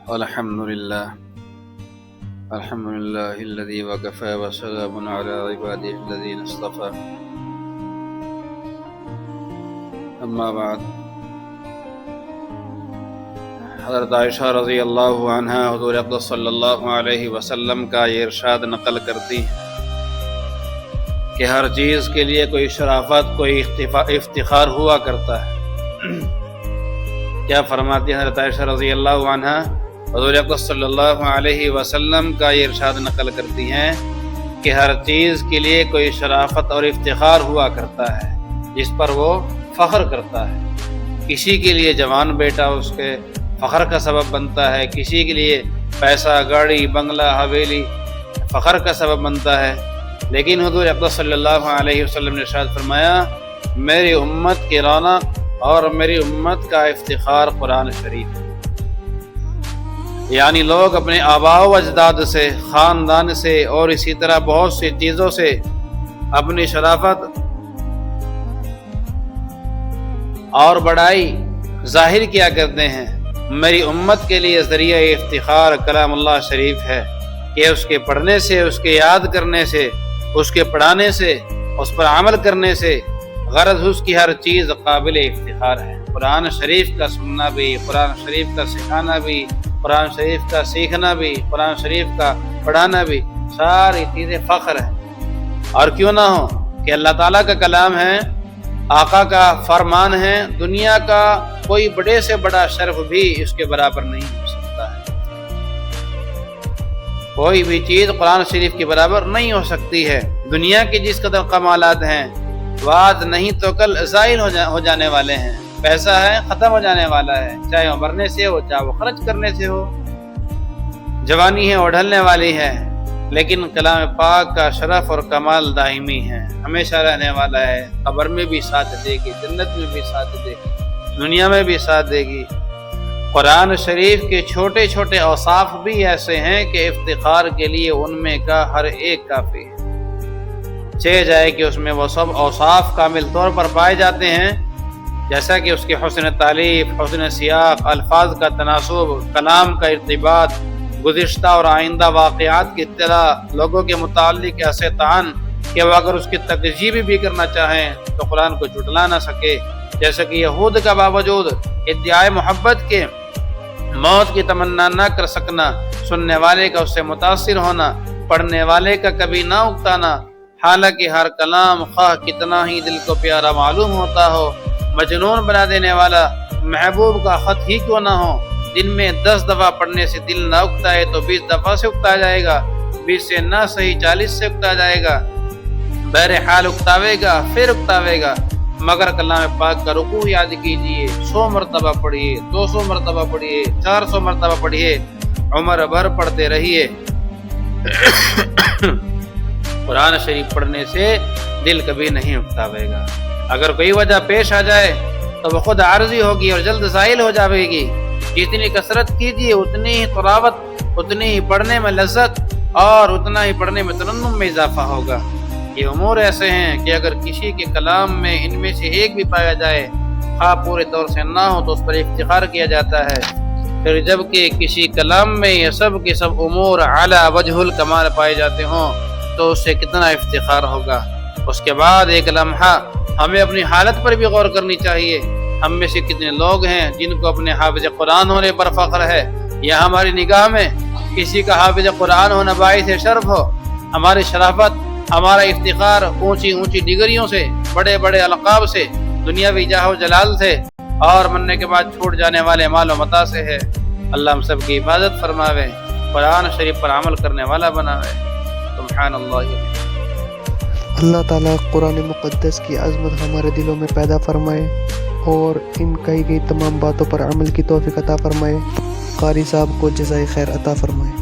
الحمد لله الذي وكفى وسلام على عباده الذين اصطفى اما بعد۔ حضرت عائشہ رضی اللہ عنہا حضور اقدس صلی اللہ علیہ وسلم کا یہ ارشاد نقل کرتی ہیں کہ ہر چیز کے لیے کوئی شرافت، کوئی افتخار ہوا کرتا ہے۔ کیا فرماتی ہیں حضرت عائشہ رضی اللہ عنہا؟ حضور اقدس صلی اللہ علیہ وسلم کا یہ ارشاد نقل کرتی ہیں کہ ہر چیز کے لیے کوئی شرافت اور افتخار ہوا کرتا ہے جس پر وہ فخر کرتا ہے۔ کسی کے لیے جوان بیٹا اس کے فخر کا سبب بنتا ہے، کسی کے لیے پیسہ، گاڑی، بنگلہ، حویلی فخر کا سبب بنتا ہے، لیکن حضور اقدس صلی اللہ علیہ وسلم نے ارشاد فرمایا میری امت کی رونق اور میری امت کا افتخار قرآن شریف ہے۔ یعنی لوگ اپنے آباء و اجداد سے، خاندان سے اور اسی طرح بہت سی چیزوں سے اپنی شرافت اور بڑائی ظاہر کیا کرتے ہیں۔ میری امت کے لیے ذریعہ افتخار کلام اللہ شریف ہے کہ اس کے پڑھنے سے، اس کے یاد کرنے سے، اس کے پڑھانے سے، اس پر عمل کرنے سے غرض اس کی ہر چیز قابل افتخار ہے۔ قرآن شریف کا سننا بھی، قرآن شریف کا سکھانا بھی، قرآن شریف کا سیکھنا بھی، قرآن شریف کا پڑھانا بھی، ساری چیزیں فخر ہیں۔ اور کیوں نہ ہو کہ اللہ تعالیٰ کا کلام ہے، آقا کا فرمان ہے، دنیا کا کوئی بڑے سے بڑا شرف بھی اس کے برابر نہیں ہو سکتا ہے۔ کوئی بھی چیز قرآن شریف کے برابر نہیں ہو سکتی ہے۔ دنیا کے جس قدر کمالات ہیں وہ آج نہیں تو کل زائل ہو جانے والے ہیں۔ پیسہ ہے ختم ہو جانے والا ہے، چاہے وہ مرنے سے ہو، چاہے وہ خرچ کرنے سے ہو۔ جوانی ہے وہ ڈھلنے والی ہے، لیکن کلام پاک کا شرف اور کمال دائمی ہے، ہمیشہ رہنے والا ہے۔ قبر میں بھی ساتھ دے گی، جنت میں بھی ساتھ دے گی، دنیا میں بھی ساتھ دے گی۔ قرآن شریف کے چھوٹے چھوٹے اوصاف بھی ایسے ہیں کہ افتخار کے لیے ان میں کا ہر ایک کافی ہے۔ چاہے جائے کہ اس میں وہ سب اوصاف کامل طور پر پائے جاتے ہیں، جیسا کہ اس کے حسن تعلیف، حسن سیاق، الفاظ کا تناسب، کلام کا ارتباط، گزشتہ اور آئندہ واقعات کی اطلاع، لوگوں کے متعلق ایسے تعان کہ وہ اگر اس کی تکذیب بھی کرنا چاہیں تو قرآن کو جھٹلا نہ سکے۔ جیسا کہ یہود کا باوجود ادعائے محبت کے موت کی تمنا نہ کر سکنا، سننے والے کا اس سے متاثر ہونا، پڑھنے والے کا کبھی نہ اکتانا، حالانکہ ہر کلام خواہ کتنا ہی دل کو پیارا معلوم ہوتا ہو، مجنون بنا دینے والا محبوب کا خط ہی کیوں نہ ہو، دن میں 10 دفعہ پڑھنے سے دل نہ اکتائے تو 20 دفعہ سے اکتا جائے گا، 20 سے نہ صحیح 40 سے اکتا جائے گا، بہرحال اکتاوے گا، پھر اکتاوے گا۔ مگر کلام پاک کا رکوع یاد کیجئے، 100 مرتبہ پڑھیے، 200 مرتبہ پڑھیے، 400 مرتبہ پڑھیے، عمر بھر پڑھتے رہیے۔ قرآن شریف پڑھنے سے دل کبھی نہیں اکتاوے گا۔ اگر کوئی وجہ پیش آ جائے تو وہ خود عارضی ہوگی اور جلد زائل ہو جائے گی۔ جتنی کثرت کیجیے اتنی ہی تلاوت، اتنی ہی پڑھنے میں لذت اور اتنا ہی پڑھنے میں ترنم میں اضافہ ہوگا۔ یہ امور ایسے ہیں کہ اگر کسی کے کلام میں ان میں سے ایک بھی پایا جائے، خواہ پورے طور سے نہ ہو تو اس پر افتخار کیا جاتا ہے۔ پھر جب کہ کسی کلام میں یہ سب کے سب امور اعلیٰ وجہ الکمال پائے جاتے ہوں تو اس سے کتنا افتخار ہوگا۔ اس کے بعد ایک لمحہ ہمیں اپنی حالت پر بھی غور کرنی چاہیے۔ ہم میں سے کتنے لوگ ہیں جن کو اپنے حافظ قرآن ہونے پر فخر ہے، یا ہماری نگاہ میں کسی کا حافظ قرآن ہونا باعث شرف ہو؟ ہماری شرافت، ہمارا افتخار اونچی اونچی ڈگریوں سے، بڑے بڑے القاب سے، دنیاوی جاہ و جلال سے اور مرنے کے بعد چھوٹ جانے والے مال و متاع سے ہے۔ اللہ ہم سب کی حفاظت فرماوے، قرآن شریف پر عمل کرنے والا بناوے۔ سبحان اللہ۔ اللہ تعالیٰ قرآن مقدس کی عظمت ہمارے دلوں میں پیدا فرمائے اور ان کہی گئی تمام باتوں پر عمل کی توفیق عطا فرمائے۔ قاری صاحب کو جزائے خیر عطا فرمائے۔